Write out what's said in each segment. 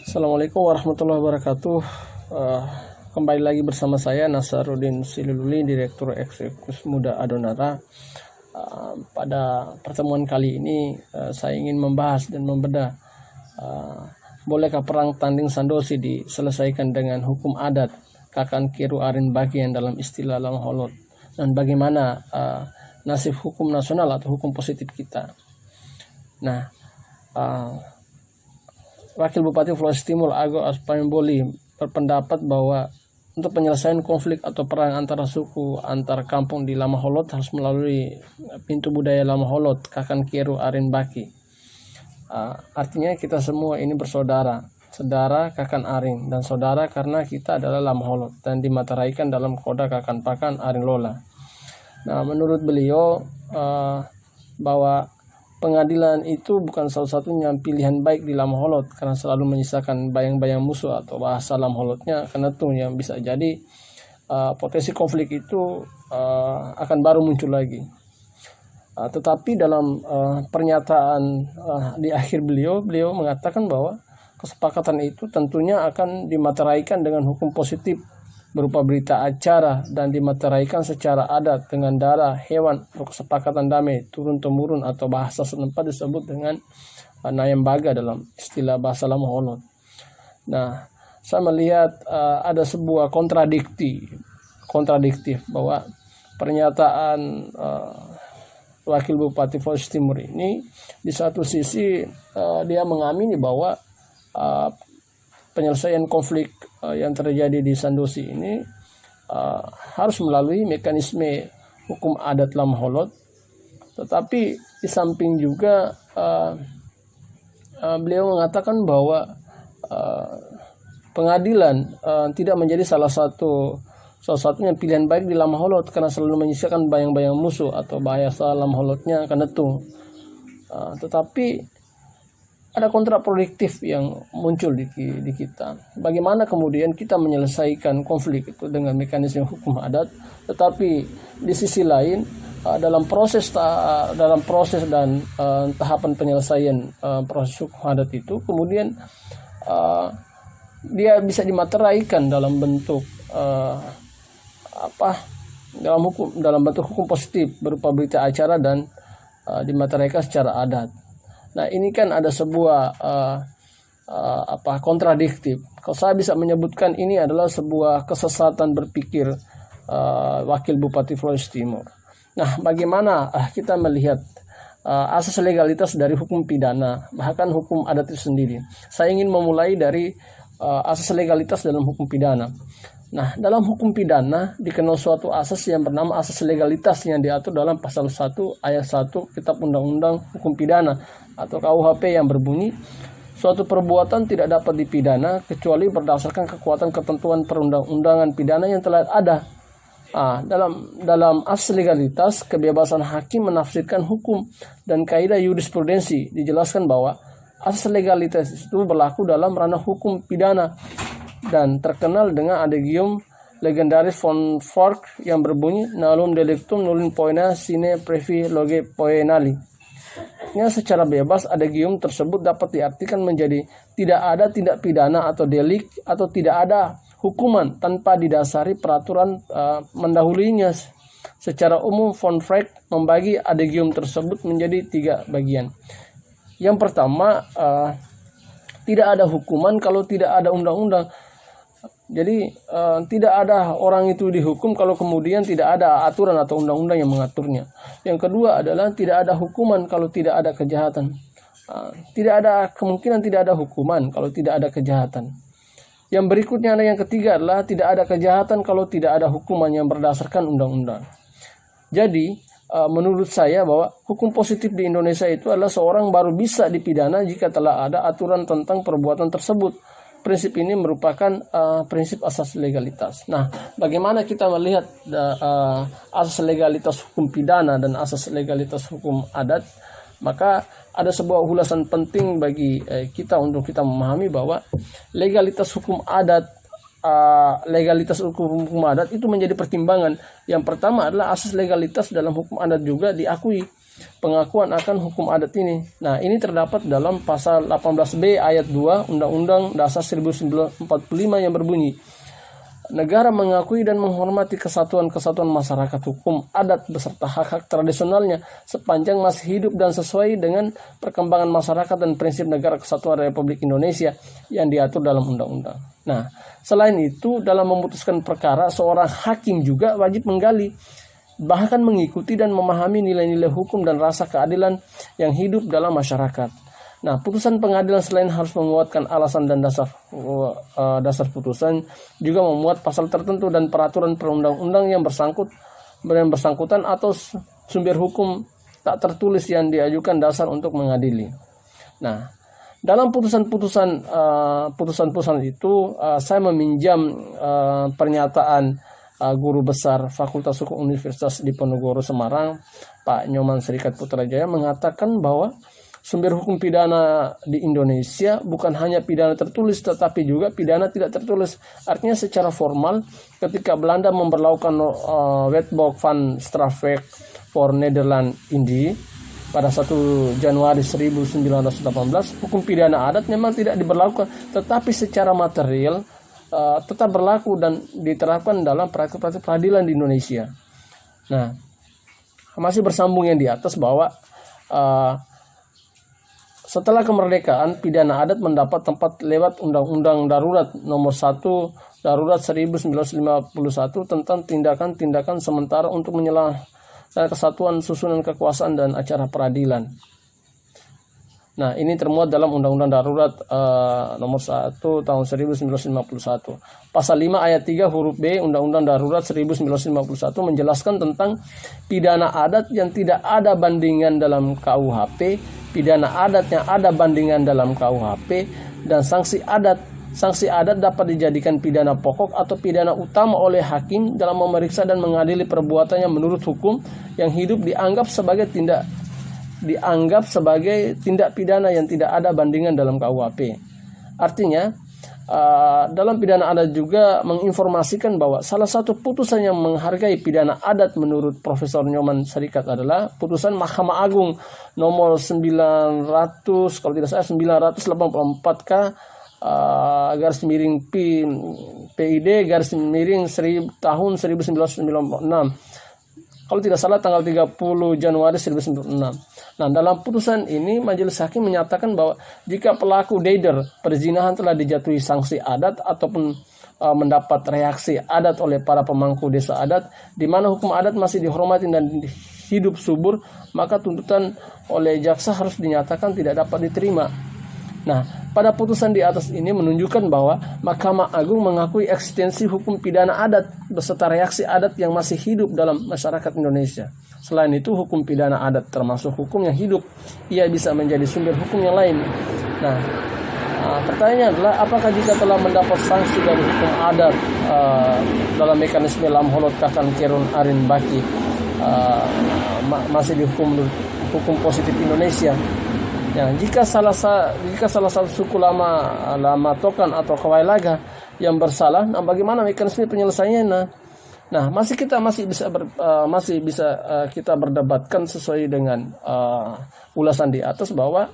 Assalamualaikum warahmatullahi wabarakatuh. Eh, Kembali lagi bersama saya Nasaruddin Silululi, Direktur Eksekutif Muda Adonara. Pada pertemuan kali ini saya ingin membahas dan membedah bolehkah perang tanding Sandosi diselesaikan dengan hukum adat Kakan Kiru Arin bagian dalam istilah Lam Holot, dan bagaimana nasib hukum nasional atau hukum positif kita. Nah, Wakil Bupati Flores Timur Ago Aspayamboli berpendapat bahwa untuk penyelesaian konflik atau perang antara suku antar kampung di Lama Holot harus melalui pintu budaya Lama Holot Kakan Kiru Arin Baki. Artinya kita semua ini bersaudara, saudara Kakan Arin, dan saudara karena kita adalah Lama Holot dan dimateraikan dalam koda Kakan Pakan Arin Lola. Nah, menurut beliau bahwa pengadilan itu bukan satu-satunya pilihan baik di Lam Holot karena selalu menyisakan bayang-bayang musuh atau bahasa Lam Holotnya karena tuh yang bisa jadi potensi konflik itu akan baru muncul lagi. Tetapi dalam pernyataan di akhir beliau mengatakan bahwa kesepakatan itu tentunya akan dimateraikan dengan hukum positif berupa berita acara dan dimateraikan secara adat dengan darah hewan untuk kesepakatan damai turun-temurun atau bahasa setempat disebut dengan Nayambaga dalam istilah bahasa Lama Holot. Nah, saya melihat ada sebuah kontradiktif bahwa pernyataan Wakil Bupati Flores Timur ini di satu sisi dia mengamini bahwa penyelesaian konflik yang terjadi di Sandosi ini harus melalui mekanisme hukum adat Lam Holot, tetapi di samping juga beliau mengatakan bahwa pengadilan tidak menjadi salah satunya pilihan baik di Lam Holot karena selalu menyisakan bayang-bayang musuh atau bahasa Lam Holotnya akan netung. Tetapi ada kontraproduktif yang muncul di kita. Bagaimana kemudian kita menyelesaikan konflik itu dengan mekanisme hukum adat, tetapi di sisi lain dalam proses dan tahapan penyelesaian proses hukum adat itu kemudian dia bisa dimateraikan dalam bentuk dalam bentuk hukum positif berupa berita acara dan dimateraikan secara adat. Nah, ini kan ada sebuah kontradiktif. Kalau saya bisa menyebutkan ini adalah sebuah kesesatan berpikir Wakil Bupati Flores Timur. Nah, bagaimana kita melihat asas legalitas dari hukum pidana, bahkan hukum adat itu sendiri. Saya ingin memulai dari asas legalitas dalam hukum pidana. Nah, dalam hukum pidana dikenal suatu asas yang bernama asas legalitas yang diatur dalam pasal 1 ayat 1 Kitab Undang-Undang Hukum Pidana atau KUHP yang berbunyi, suatu perbuatan tidak dapat dipidana kecuali berdasarkan kekuatan ketentuan perundang-undangan pidana yang telah ada. Dalam asas legalitas, kebebasan hakim menafsirkan hukum dan kaidah jurisprudensi dijelaskan bahwa asas legalitas itu berlaku dalam ranah hukum pidana dan terkenal dengan adagium legendaris von Fork yang berbunyi nulum delictum nullum poena sine praevi loge poenali. Secara bebas adagium tersebut dapat diartikan menjadi tidak ada tindak pidana atau delik atau tidak ada hukuman tanpa didasari peraturan mendahulunya. Secara umum von Fork membagi adagium tersebut menjadi 3 bagian. Yang pertama, tidak ada hukuman kalau tidak ada undang-undang. Jadi tidak ada orang itu dihukum kalau kemudian tidak ada aturan atau undang-undang yang mengaturnya. Yang kedua adalah tidak ada hukuman kalau tidak ada kejahatan. Tidak ada kemungkinan tidak ada hukuman kalau tidak ada kejahatan. Yang berikutnya yang ketiga adalah tidak ada kejahatan kalau tidak ada hukuman yang berdasarkan undang-undang. Jadi menurut saya bahwa hukum positif di Indonesia itu adalah seorang baru bisa dipidana jika telah ada aturan tentang perbuatan tersebut. Prinsip ini merupakan prinsip asas legalitas. Nah, bagaimana kita melihat asas legalitas hukum pidana dan asas legalitas hukum adat? Maka ada sebuah ulasan penting bagi kita untuk kita memahami bahwa legalitas hukum adat itu menjadi pertimbangan. Yang pertama adalah asas legalitas dalam hukum adat juga diakui pengakuan akan hukum adat ini. Nah, ini terdapat dalam pasal 18B ayat 2 Undang-Undang Dasar 1945 yang berbunyi, negara mengakui dan menghormati kesatuan-kesatuan masyarakat hukum adat beserta hak-hak tradisionalnya sepanjang masih hidup dan sesuai dengan perkembangan masyarakat dan prinsip negara kesatuan Republik Indonesia yang diatur dalam undang-undang. Nah, selain itu dalam memutuskan perkara, seorang hakim juga wajib menggali, bahkan mengikuti dan memahami nilai-nilai hukum dan rasa keadilan yang hidup dalam masyarakat. Nah, putusan pengadilan selain harus menguatkan alasan dan dasar putusan, juga memuat pasal tertentu dan peraturan perundang-undang yang bersangkutan atau sumber hukum tak tertulis yang diajukan dasar untuk mengadili. Nah, dalam putusan-putusan itu saya meminjam pernyataan guru besar Fakultas Hukum Universitas Diponegoro Semarang, Pak Nyoman Serikat Putrajaya, mengatakan bahwa sumber hukum pidana di Indonesia bukan hanya pidana tertulis tetapi juga pidana tidak tertulis. Artinya secara formal ketika Belanda memberlakukan Wetboek van Strafrecht for Nederland Indie pada 1 Januari 1918, hukum pidana adat memang tidak diberlakukan, tetapi secara material tetap berlaku dan diterapkan dalam praktik-praktik peradilan di Indonesia. Nah, masih bersambung yang di atas bahwa setelah kemerdekaan, pidana adat mendapat tempat lewat Undang-Undang Darurat Nomor 1 Darurat 1951 tentang tindakan-tindakan sementara untuk menyelamatkan kesatuan susunan kekuasaan dan acara peradilan. Nah, ini termuat dalam Undang-Undang Darurat Nomor 1 Tahun 1951. Pasal 5 ayat 3 huruf B Undang-Undang Darurat 1951 menjelaskan tentang pidana adat yang tidak ada bandingan dalam KUHP, pidana adat yang ada bandingan dalam KUHP, dan sanksi adat. Sanksi adat dapat dijadikan pidana pokok atau pidana utama oleh hakim dalam memeriksa dan mengadili perbuatan yang menurut hukum yang hidup dianggap sebagai tindak pidana yang tidak ada bandingan dalam KUHP. Artinya, dalam pidana adat juga menginformasikan bahwa salah satu putusan yang menghargai pidana adat menurut Profesor Nyoman Serikat adalah putusan Mahkamah Agung nomor 900 kalau tidak salah 984K garis miring PID garis miring tahun 1996. Kalau tidak salah tanggal 30 Januari 1996. Nah, dalam putusan ini majelis hakim menyatakan bahwa jika pelaku dader perzinahan telah dijatuhi sanksi adat ataupun mendapat reaksi adat oleh para pemangku desa adat, di mana hukum adat masih dihormati dan hidup subur, maka tuntutan oleh jaksa harus dinyatakan tidak dapat diterima. Nah, pada putusan di atas ini menunjukkan bahwa Mahkamah Agung mengakui eksistensi hukum pidana adat beserta reaksi adat yang masih hidup dalam masyarakat Indonesia. Selain itu, hukum pidana adat termasuk hukum yang hidup. Ia bisa menjadi sumber hukum yang lain. Nah, pertanyaannya adalah apakah jika telah mendapat sanksi dari hukum adat dalam mekanisme lamholot kakan kerun arin baki masih dihukum hukum positif Indonesia? Ya, jika salah satu suku lama Tokan atau Kawailaga yang bersalah, nah bagaimana mekanisme penyelesaiannya? Nah, masih bisa kita berdebatkan sesuai dengan ulasan di atas bahwa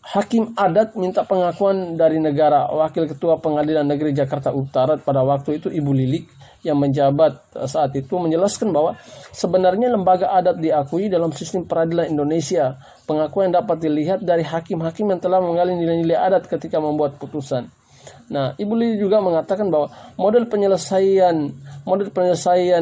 hakim adat minta pengakuan dari negara. Wakil Ketua Pengadilan Negeri Jakarta Utara pada waktu itu Ibu Lilik yang menjabat saat itu menjelaskan bahwa sebenarnya lembaga adat diakui dalam sistem peradilan Indonesia. Pengakuan dapat dilihat dari hakim-hakim yang telah menggali nilai-nilai adat ketika membuat putusan. Nah, Ibu Lilik juga mengatakan bahwa model penyelesaian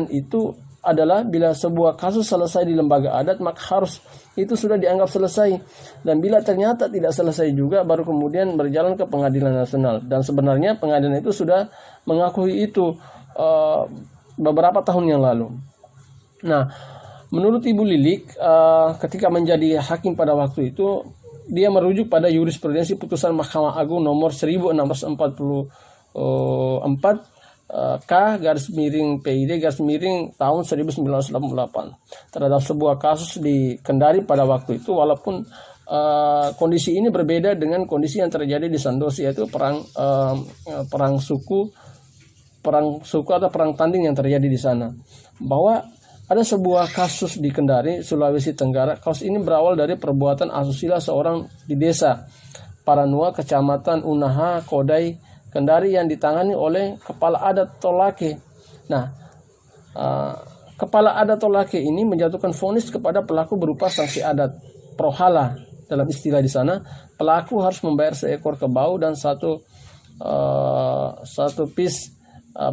itu adalah bila sebuah kasus selesai di lembaga adat, maka harus itu sudah dianggap selesai. Dan bila ternyata tidak selesai juga, baru kemudian berjalan ke pengadilan nasional. Dan sebenarnya pengadilan itu sudah mengakui itu beberapa tahun yang lalu. Nah, menurut Ibu Lilik, ketika menjadi hakim pada waktu itu, dia merujuk pada jurisprudensi putusan Mahkamah Agung nomor 1644 K garis miring PID garis miring tahun 1988 terhadap sebuah kasus di Kendari pada waktu itu, walaupun kondisi ini berbeda dengan kondisi yang terjadi di Sandosi, yaitu perang suku atau perang tanding yang terjadi di sana. Bahwa Ada sebuah kasus di Kendari, Sulawesi Tenggara. Kasus ini berawal dari perbuatan asusila seorang di desa Paranua, Kecamatan Unaha, Kodai, Kendari yang ditangani oleh kepala adat Tolake. Nah, kepala adat Tolake ini menjatuhkan vonis kepada pelaku berupa sanksi adat prohala. Dalam istilah di sana, pelaku harus membayar seekor kebau dan satu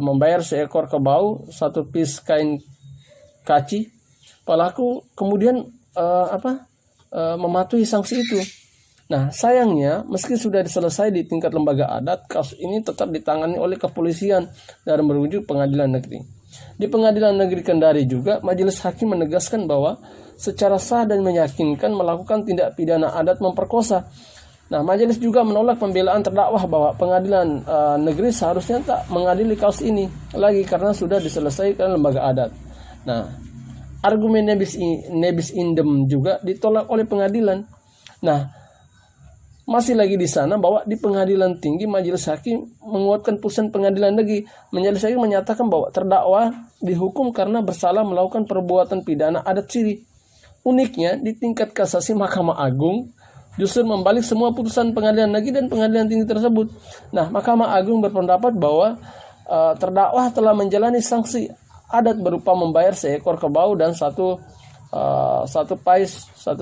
membayar seekor kebau, satu pis kain kaci. Pelaku kemudian mematuhi sanksi itu. Nah, sayangnya meski sudah selesai di tingkat lembaga adat, kasus ini tetap ditangani oleh kepolisian dan merujuk pengadilan negeri. Di Pengadilan Negeri Kendari juga, majelis hakim menegaskan bahwa secara sah dan meyakinkan melakukan tindak pidana adat memperkosa. Nah, majelis juga menolak pembelaan terdakwa bahwa pengadilan negeri seharusnya tak mengadili kasus ini lagi karena sudah diselesaikan lembaga adat. Nah, argumen nebis indem juga ditolak oleh pengadilan. Nah, masih lagi di sana bahwa di pengadilan tinggi majelis hakim menguatkan putusan pengadilan negeri. Majelis hakim menyatakan bahwa terdakwa dihukum karena bersalah melakukan perbuatan pidana adat siri. Uniknya di tingkat kasasi Mahkamah Agung justru membalik semua putusan pengadilan negeri dan pengadilan tinggi tersebut. Nah, Mahkamah Agung berpendapat bahwa terdakwa telah menjalani sanksi adat berupa membayar seekor kebau dan satu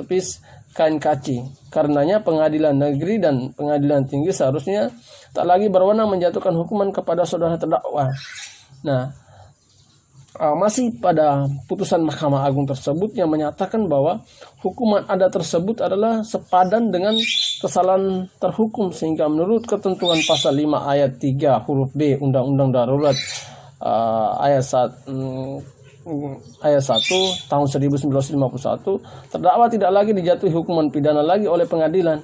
pis kain kaci. Karenanya pengadilan negeri dan pengadilan tinggi seharusnya tak lagi berwenang menjatuhkan hukuman kepada saudara terdakwa. Nah, masih pada putusan Mahkamah Agung tersebut yang menyatakan bahwa hukuman adat tersebut adalah sepadan dengan kesalahan terhukum, sehingga menurut ketentuan pasal 5 ayat 3 huruf B Undang-Undang Darurat ayat 1 tahun 1951, terdakwa tidak lagi dijatuhi hukuman pidana lagi oleh pengadilan.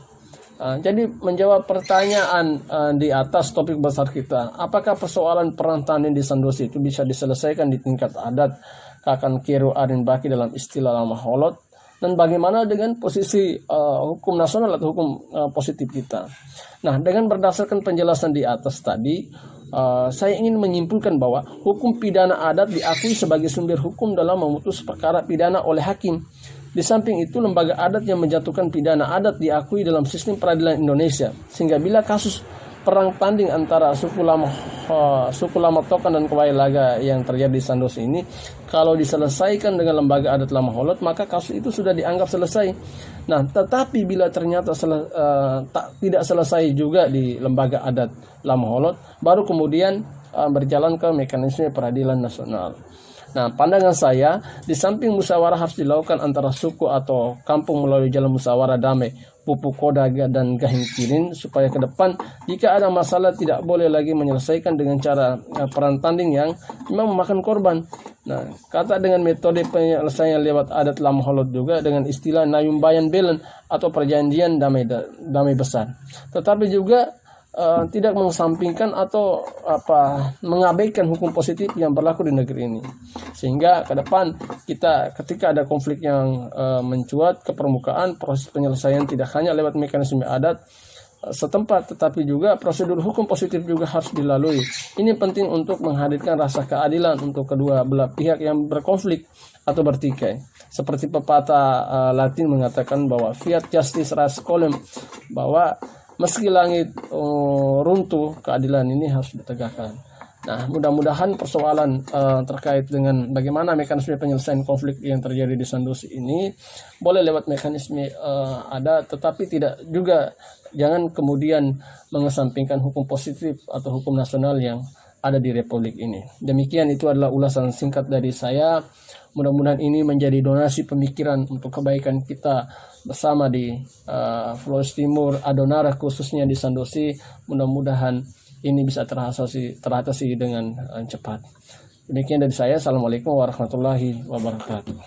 Jadi menjawab pertanyaan di atas topik besar kita, apakah persoalan perang tanding di Sandosi itu bisa diselesaikan di tingkat adat Kakan Kiru Arin Baki dalam istilah lama holot, dan bagaimana dengan posisi hukum nasional atau hukum positif kita. Nah, dengan berdasarkan penjelasan di atas tadi, saya ingin menyimpulkan bahwa hukum pidana adat diakui sebagai sumber hukum dalam memutus perkara pidana oleh hakim. Di samping itu, lembaga adat yang menjatuhkan pidana adat diakui dalam sistem peradilan Indonesia, sehingga bila kasus perang tanding antara suku Lama Tokan dan Kawailaga yang terjadi di Sandosi ini, kalau diselesaikan dengan lembaga adat Lama Holot, maka kasus itu sudah dianggap selesai. Nah, tetapi bila ternyata tidak selesai juga di lembaga adat Lama Holot, baru kemudian berjalan ke mekanisme peradilan nasional. Nah, pandangan saya, di samping musyawarah harus dilakukan antara suku atau kampung melalui jalan musyawarah damai, Pupuk Kodaga dan Gahing Kirin, supaya ke depan jika ada masalah tidak boleh lagi menyelesaikan dengan cara perang tanding yang memang memakan korban. Nah, kata dengan metode penyelesaian lewat adat Lama Holot juga dengan istilah Nayumbayan Belen atau perjanjian damai besar. Tetapi juga tidak mengesampingkan atau mengabaikan hukum positif yang berlaku di negeri ini, sehingga ke depan kita ketika ada konflik yang mencuat ke permukaan, proses penyelesaian tidak hanya lewat mekanisme adat setempat, tetapi juga prosedur hukum positif juga harus dilalui. Ini penting untuk menghadirkan rasa keadilan untuk kedua belah pihak yang berkonflik atau bertikai. Seperti pepatah Latin mengatakan bahwa fiat justice res coelum, bahwa meski langit runtuh, keadilan ini harus ditegakkan. Nah, mudah-mudahan persoalan terkait dengan bagaimana mekanisme penyelesaian konflik yang terjadi di Sandosi ini boleh lewat mekanisme ada, tetapi tidak juga, jangan kemudian mengesampingkan hukum positif atau hukum nasional yang ada di Republik ini. Demikian, itu adalah ulasan singkat dari saya. Mudah-mudahan ini menjadi donasi pemikiran untuk kebaikan kita bersama di Flores Timur, Adonara khususnya di Sandosi. Mudah-mudahan ini bisa teratasi dengan cepat. Demikian dari saya. Assalamualaikum warahmatullahi wabarakatuh.